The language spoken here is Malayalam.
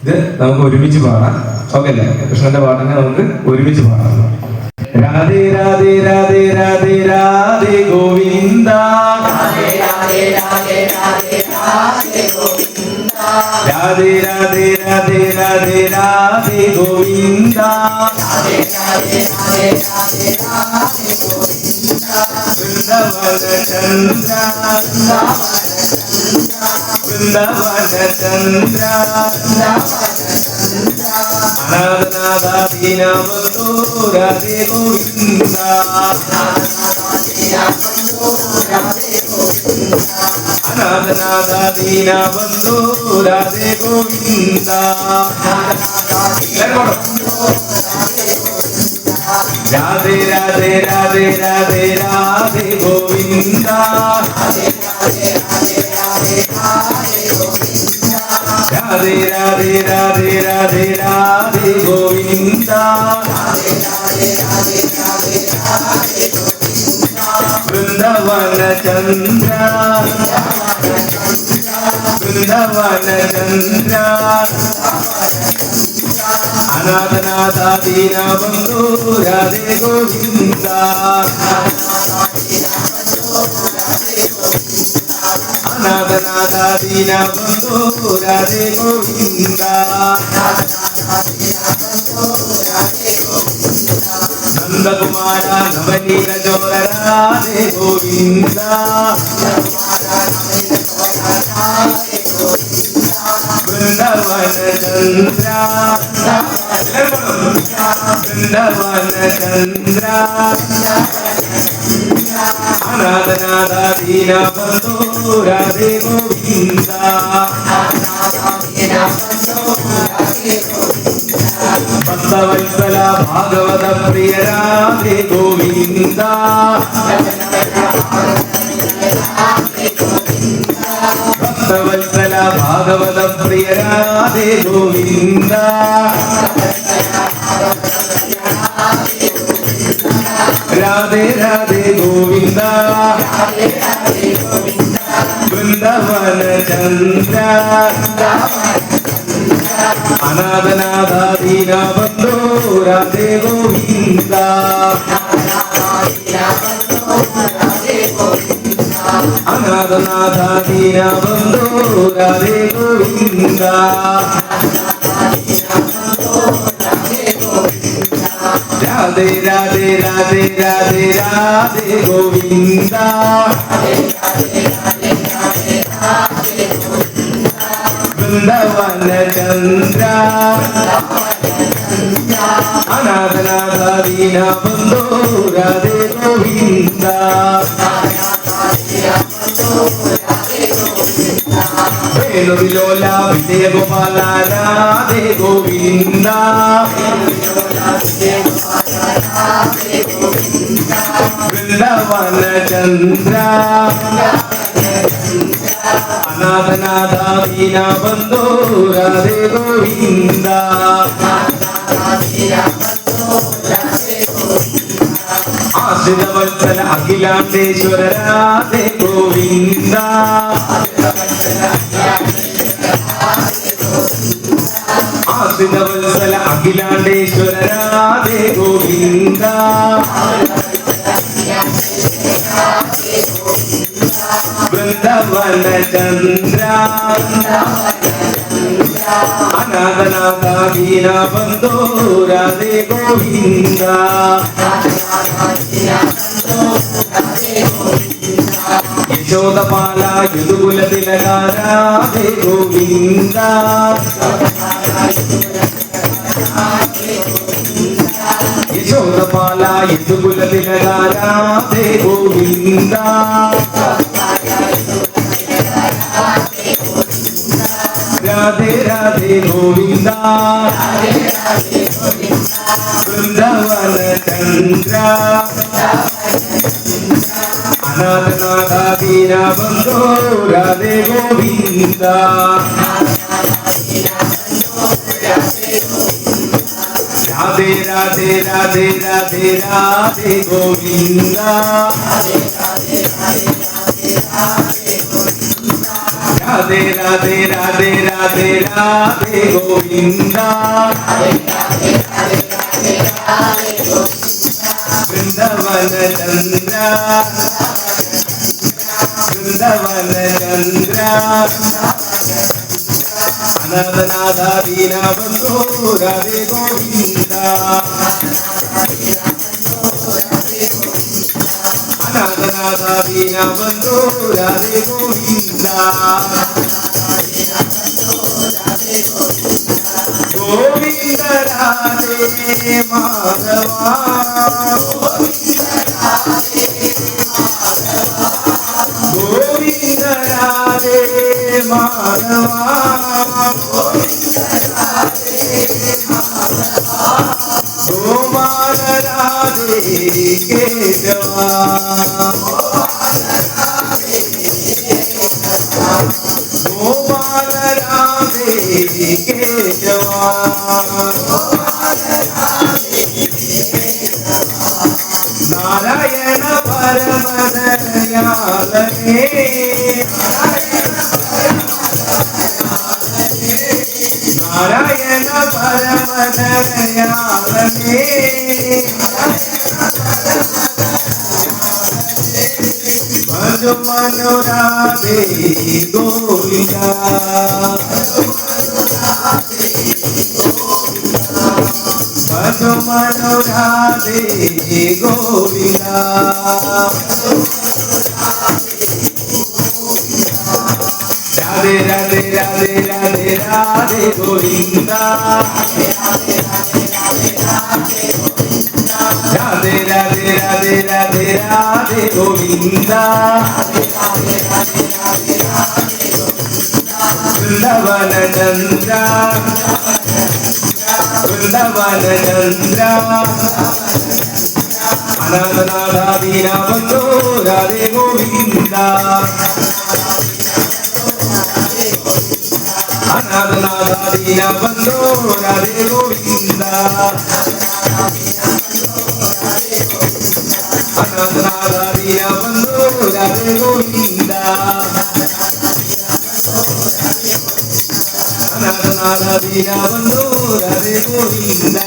ഇത് നമുക്ക് ഒരുമിച്ച് പാടാം. ഓക്കെ അല്ലേ? കൃഷ്ണന്റെ പാട്ടിനെ നമുക്ക് ഒരുമിച്ച് പാടാം. രാധേ രാധേ രാധേ രാധേ രാധേ ഗോവിന്ദ, രാധേ രാധേ രാധേ രാധേ രാധേ ഗോവിന്ദ, രാധേ രാധേ രാധേ രാധേ രാധേ ഗോവിന്ദ, രാധേ രാധേ രാധേ രാധേ രാധേ ഗോവിന്ദ, വൃന്ദവന ചന്ദ്ര വൃന്ദവന ചന്ദ്ര അനാഥനാഥ ദീനബന്ധോ രാധേ ഗോവിന്ദ, അനാഥനാഥ ദീനബന്ധോ രാധേ ഗോവിന്ദ, രാധേ രാധേ രാധേ രാധേ രാധേ ഗോവിന്ദ, രാധേ രാധേ രാധേ രാധേ രാധേ ഗോവിന്ദ, വൃന്ദവന ചന്ദ്ര വൃന്ദവന ചന്ദ്ര അനാഥനാഥ ദീനബന്ധോ രാധേ ഗോവിന്ദ, അനാഥനാഥ ദീനബന്ധോ രാധേ ഗോവിന്ദ, നന്ദകുമാര നവനീത ചോര രാധേ ഗോവിന്ദ, വൃന്ദവന ചന്ദ്ര വൃന്ദവന ചന്ദ്ര അനാഥനാഥ ദീനബന്ധോ രാധേ ഗോവിന്ദ, ഭക്തവത്സല ഭാഗവത പ്രിയ രാധേ ഗോവിന്ദ, ഭക്തവത്സല ഭാഗവത പ്രിയ രാധേ ഗോവിന്ദ, രാധേ രാധേ ഗോവിന്ദ, വൃന്ദവന ചന്ദ്ര അനാഥനാഥ ദീനബന്ധോ രാധേ ഗോവിന്ദ, അനാഥനാഥ ദീനബന്ധോ രാധേ ഗോവിന്ദ, രാധേ രാധേ രാധേ രാധേ രാധേ ഗോവിന്ദ, വൃന്ദവന ചന്ദ്ര അനാഥനാഥ ദീനബന്ധോ രാധേ ഗോവിന്ദ, വേണുവിലോല വിജയഗോപാല രാധേ ഗോവിന്ദ, വൃന്ദവന ചന്ദ്ര അനാഥനാഥ ദീനബന്ധോ രാധേ ഗോവിന്ദ, ആശ്രിതവത്സല അഖിലാണ്ടേശ്വര രാധേ ഗോവിന്ദ, ആശ്രിതവത്സല അഖിലാണ്ടേശ്വര രാധേ ഗോവിന്ദ, വൃന്ദവന ചന്ദ്ര അനാഥനാഥ ദീനബന്ധോ രാധേ ഗോവിന്ദ, യശോദപാല യദുകുല തിലക രാധേ ഗോവിന്ദ, യശോദപാല യദുകുല തിലക രാധേ ഗോവിന്ദ, രാധേ രാധേ ഗോവിന്ദ, വൃന്ദവന ചന്ദ്ര അനാഥനാഥ ദീനബന്ധോ രാധേ ഗോവിന്ദ, രാധേ രാധേ രാധേ രാധേ രാധേ ഗോവിന്ദ, രാധേ രാധേ രാധേ രാധേ രാധേ ഗോവിന്ദ വൃന്ദവന ചന്ദ്ര വൃന്ദവന ചന്ദ്ര അനാഥനാഥ ദീനബന്ധോ രാധേ ഗോവിന്ദ അനാഥനാഥ ദീനബന്ധോ രാധേ ഗോവിന്ദ ഗോവിന്ദ രാധേ മാധവ ഗോവിന്ദ രാധേ മാധവ ഗോപാല രാധേ കേശവ ഗോപാല രാധേ കേശവ നാരായണ പരമദയാളനേ നാരായണ പരമദയാളനേ ഭജ മനോരാധേ ഗോവിന്ദ ഭജ മനോരാധേ ഗോവിന്ദ രാധേ രാധേ രാധേ രാധേ രാധേ ഗോവിന്ദ രാധേ രാധേ രാധേ രാധേ രാധേ ഗോവിന്ദ വൃന്ദവന ചന്ദ്ര വൃന്ദവന ചന്ദ്ര അനാഥനാഥ ദീനബന്ധോ രാധേ ഗോവിന്ദ അനാഥനാഥ ദീനബന്ധോ രാധേ ഗോവിന്ദ അനാഥനാഥ ദീനബന്ധോ രാധേ ഗോവിന്ദ അനാഥനാഥ ദീനബന്ധോ രാധേ ഗോവിന്ദ